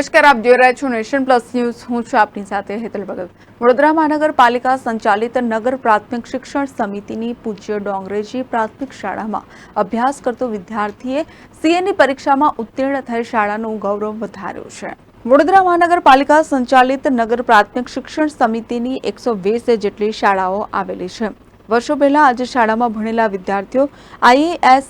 નમસ્કાર, આપ જોઈ રહ્યા છો નેશન પ્લસ ન્યૂઝ. હું છું આપની સાથે હેતલ ભગત. વડોદરા મહાનગરપાલિકા સંચાલિત નગર પ્રાથમિક શિક્ષણ સમિતિની પૂજ્ય ડોંગરેજી પ્રાથમિક શાળામાં અભ્યાસ કરતો વિદ્યાર્થીએ સીએની પરીક્ષામાં ઉત્તીર્ણ થઈ શાળાનું ગૌરવ વધાર્યું છે. વડોદરા મહાનગરપાલિકા સંચાલિત નગર પ્રાથમિક શિક્ષણ સમિતિની 120 જેટલી શાળાઓ આવેલી છે. વર્ષો પહેલા આજે શાળામાં ભણેલા વિદ્યાર્થીઓ આઈએએસ,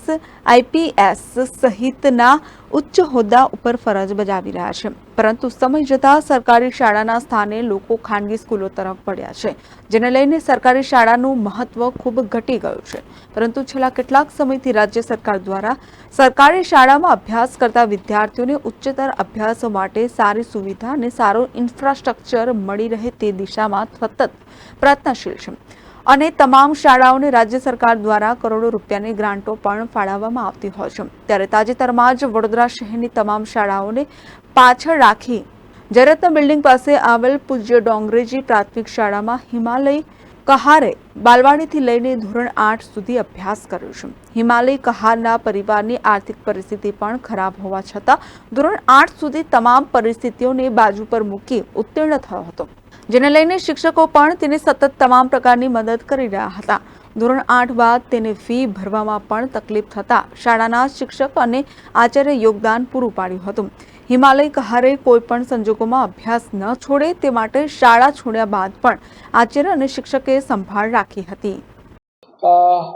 આઈપીએસ સહિતના ઉચ્ચ હોદ્દા ઉપર ફરજ બજાવી રહ્યા છે. પરંતુ સમય જતાં સરકારી શાળાના સ્થાને લોકો ખાનગી સ્કૂલો તરફ વળ્યા છે, જેને લઈને સરકારી શાળાનું મહત્વ ખૂબ ઘટી ગયું છે. પરંતુ છેલ્લા કેટલાક સમયથી રાજ્ય સરકાર દ્વારા સરકારી શાળામાં અભ્યાસ કરતા વિદ્યાર્થીઓને ઉચ્ચતર અભ્યાસ માટે સારી સુવિધા અને સારું ઇન્ફ્રાસ્ટ્રક્ચર મળી રહે તે દિશામાં સતત પ્રયત્નશીલ છે અને તમામ શાળાઓને રાજ્ય સરકાર દ્વારા કરોડો રૂપિયાની ગ્રાન્ટો પણ ફાળવવામાં આવતી હોય છે. ત્યારે તાજેતરમાં જ વડોદરા શહેરની તમામ શાળાઓને પાછળ રાખી જયરત્ન બિલ્ડિંગ પાસે આવેલ પૂજ્ય ડોંગરેજી પ્રાથમિક શાળામાં હિમાલય કહારે બાલવાડીથી લઈને ધોરણ 8 સુધી અભ્યાસ કર્યો છે. હિમાલય કહારના પરિવારની આર્થિક પરિસ્થિતિ પણ ખરાબ હોવા છતાં ધોરણ 8 સુધી તમામ પરિસ્થિતિઓને બાજુ પર મૂકી ઉત્તીર્ણ થયો હતો, જેને લઈને શિક્ષકો પણ તેને સતત તમામ પ્રકારની મદદ કરી રહ્યા હતા. ધોરણ 8 બાદ તેને ફી ભરવામાં પણ તકલીફ થતા શાળાના શિક્ષક અને આચાર્ય યોગદાન પૂરું પાડ્યું હતું. હિમાલય કહારે કોઈ પણ સંજોગોમાં અભ્યાસ ન છોડે તે માટે શાળા છોડ્યા બાદ પણ આચાર્ય અને શિક્ષકે સંભાળ રાખી હતી.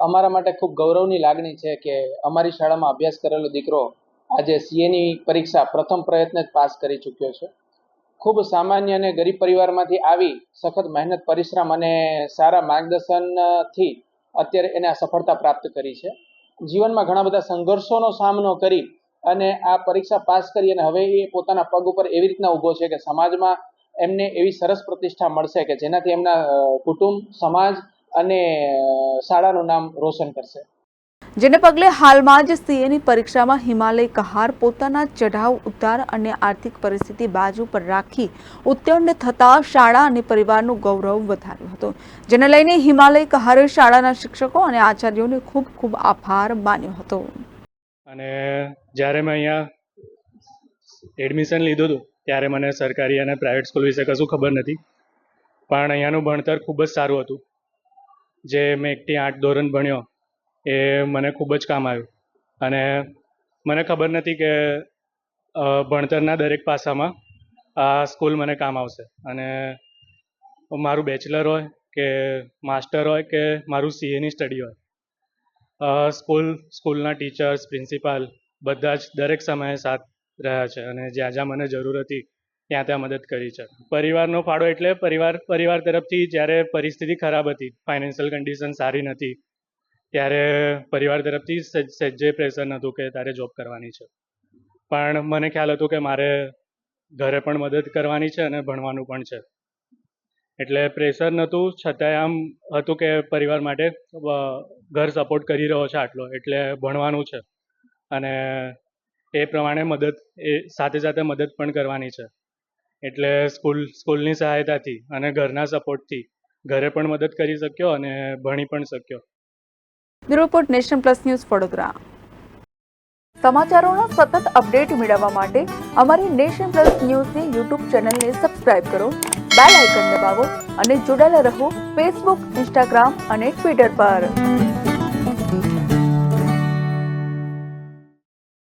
અમારા માટે ખૂબ ગૌરવની લાગણી છે કે અમારી શાળામાં અભ્યાસ કરેલો દીકરો આજે સીએની પરીક્ષા પ્રથમ પ્રયત્ન જ પાસ કરી ચૂક્યો છે. ખૂબ સામાન્ય અને ગરીબ પરિવારમાંથી આવી સખત મહેનત, પરિશ્રમ અને સારા માર્ગદર્શનથી અત્યારે એને આ સફળતા પ્રાપ્ત કરી છે. જીવનમાં ઘણા બધા સંઘર્ષોનો સામનો કરી અને આ પરીક્ષા પાસ કરી અને હવે એ પોતાના પગ ઉપર એવી રીતના ઊભો છે કે સમાજમાં એમને એવી સરસ પ્રતિષ્ઠા મળશે કે જેનાથી એમના કુટુંબ, સમાજ અને શાળાનું નામ રોશન કરશે. જેને પગલે હાલમાં જ સીએની પરીક્ષામાં હિમાલય કહાર પોતાના ચઢાવ ઉતાર અને આર્થિક પરિસ્થિતિ બાજુ પર રાખી ઉત્તીર્ણ થતા શાળા અને પરિવારનું ગૌરવ વધાર્યું હતું. જેને લઈને હિમાલય કહારે શાળાના શિક્ષકો અને આચાર્યોને ખૂબ ખૂબ આભાર માન્યો હતો. અને જ્યારે મેં અહીંયા એડમિશન લીધું હતું ત્યારે મને સરકારી અને પ્રાઇવેટ સ્કૂલ વિશે કશું ખબર નથી, પણ અહીંયાનું ભણતર ખૂબ જ સારું હતું. જે મેં 1 થી 8 ધોરણ ભણ્યો એ મને ખૂબ જ કામ આવ્યું અને મને ખબર નથી કે ભણતરના દરેક પાસામાં આ સ્કૂલ મને કામ આવશે. અને મારું બેચલર હોય કે માસ્ટર હોય કે મારું સીએની સ્ટડી હોય, સ્કૂલના ટીચર્સ, પ્રિન્સિપાલ બધા જ દરેક સમયે સાથ રહ્યા છે અને જ્યાં જ્યાં મને જરૂર હતી ત્યાં ત્યાં મદદ કરી છે. પરિવારનો ફાળો એટલે પરિવાર તરફથી જ્યારે પરિસ્થિતિ ખરાબ હતી, ફાઇનાન્શિયલ કન્ડિશન સારી નથી, ત્યારે પરિવાર તરફથી સહેજે પ્રેશર નહોતું કે તારે જોબ કરવાની છે, પણ મને ખ્યાલ હતું કે મારે ઘરે પણ મદદ કરવાની છે અને ભણવાનું પણ છે. એટલે પ્રેશર નહોતું, છતાંય આમ હતું કે પરિવાર માટે ઘર સપોર્ટ કરી રહ્યો છે આટલો, એટલે ભણવાનું છે અને એ પ્રમાણે સાથે સાથે મદદ પણ કરવાની છે. એટલે સ્કૂલની સહાયતાથી અને ઘરના સપોર્ટથી ઘરે પણ મદદ કરી શક્યો અને ભણી પણ શક્યો. Bureau report, nation plus news, Vadodara. સમાચારોના સતત અપડેટ મેળવવા માટે અમારી નેશન પ્લસ ન્યૂઝની યુટ્યુબ ચેનલને સબસ્ક્રાઇબ કરો, બેલ આઇકન દબાવો અને જોડાયેલા રહો ફેસબુક, ઇન્સ્ટાગ્રામ અને ટ્વિટર પર.